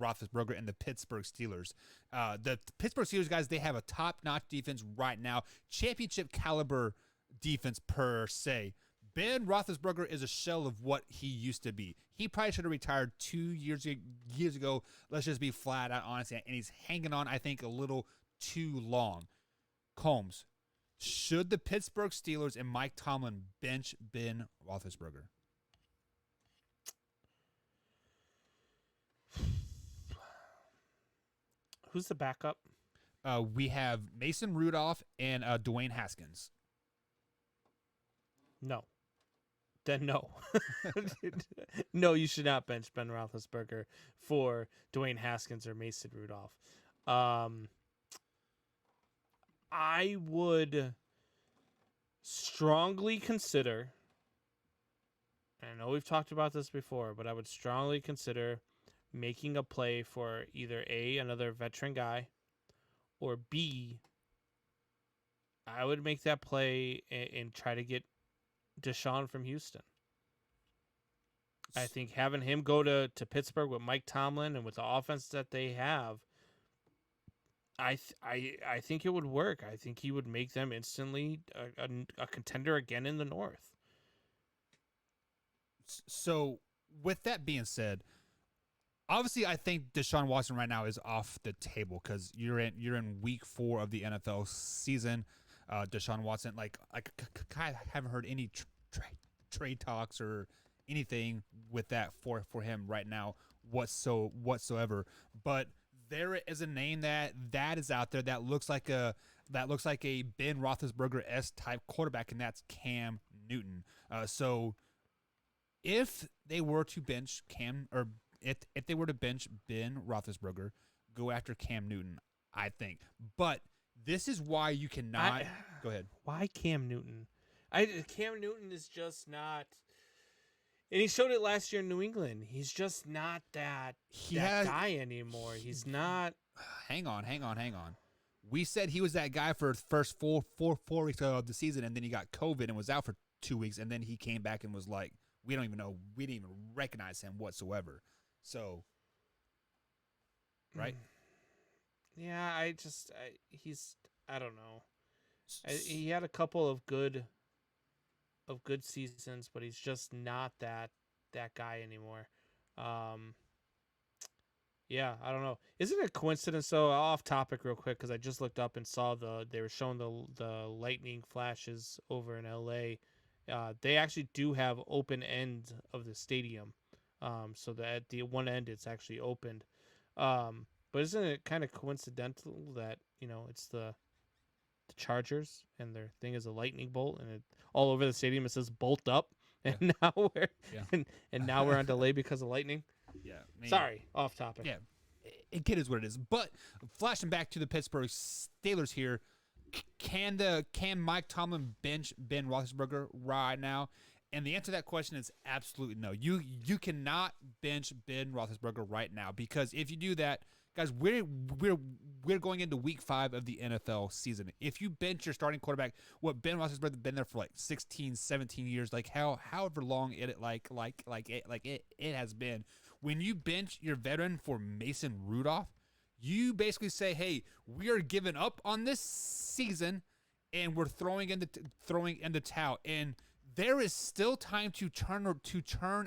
Roethlisberger and the Pittsburgh Steelers. The Pittsburgh Steelers, guys, they have a top-notch defense right now, championship caliber defense per se. Ben Roethlisberger is a shell of what he used to be. He probably should have retired 2 years ago. Let's just be flat out honest, and he's hanging on, I think, a little too long. Combs, should the Pittsburgh Steelers and Mike Tomlin bench Ben Roethlisberger? Who's the backup? We have Mason Rudolph and Dwayne Haskins. No. Then no. No, you should not bench Ben Roethlisberger for Dwayne Haskins or Mason Rudolph. I would strongly consider, and I know we've talked about this before, but I would strongly consider making a play for either A, another veteran guy, or B, I would make that play and try to get Deshaun from Houston. I think having him go to Pittsburgh with Mike Tomlin and with the offense that they have, I think it would work. I think he would make them instantly a contender again in the North. So, with that being said, obviously, I think Deshaun Watson right now is off the table because you're in week 4 of the NFL season. Deshaun Watson, I haven't heard any trade talks or anything with that for him right now whatsoever. But there is a name that is out there that looks like a Ben Roethlisberger-esque type quarterback, and that's Cam Newton. So if they were to bench if they were to bench Ben Roethlisberger, go after Cam Newton, I think. But this is why you cannot go ahead. Why Cam Newton? Cam Newton is just not, and he showed it last year in New England. He's just not that guy anymore. He's not. Hang on. We said he was that guy for the first four weeks of the season, and then he got COVID and was out for 2 weeks, and then he came back and was like, we don't even know. We didn't even recognize him whatsoever. So, right? Yeah, I don't know. He had a couple of good seasons, but he's just not that guy anymore. Yeah, I don't know. Isn't it a coincidence though? Off topic real quick, because I just looked up and saw they were showing the lightning flashes over in LA. They actually do have open end of the stadium. So that at the one end it's actually opened. But isn't it kind of coincidental that, it's the Chargers and their thing is a lightning bolt, and all over the stadium it says bolt up, and now we're on delay because of lightning. Yeah. Sorry, off topic. Yeah. It is what it is. But flashing back to the Pittsburgh Steelers here, can Mike Tomlin bench Ben Roethlisberger right now? And the answer to that question is absolutely no. You cannot bench Ben Roethlisberger right now, because if you do that, guys, we're going into week 5 of the NFL season. If you bench your starting quarterback, what Ben Roethlisberger been there for 16, 17 years, however long it has been. When you bench your veteran for Mason Rudolph, you basically say, hey, we are giving up on this season and we're throwing in the towel. And there is still time to turn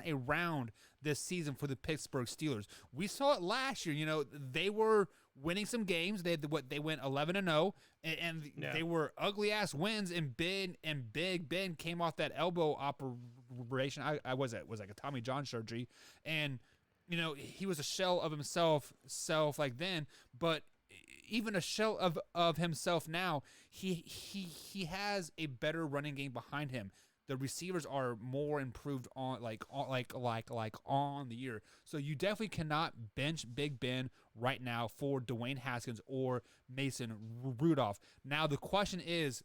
around this season for the Pittsburgh Steelers. We saw it last year. They were winning some games. They went 11-0, and they were ugly ass wins. And Big Ben came off that elbow operation. I was like a Tommy John surgery, and he was a shell of himself then, but even a shell of himself now. He has a better running game behind him. The receivers are more improved on on the year. So you definitely cannot bench Big Ben right now for Dwayne Haskins or Mason Rudolph. Now the question is,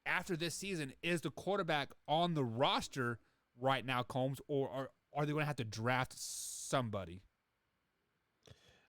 after this season, is the quarterback on the roster right now, Combs, or are they going to have to draft somebody?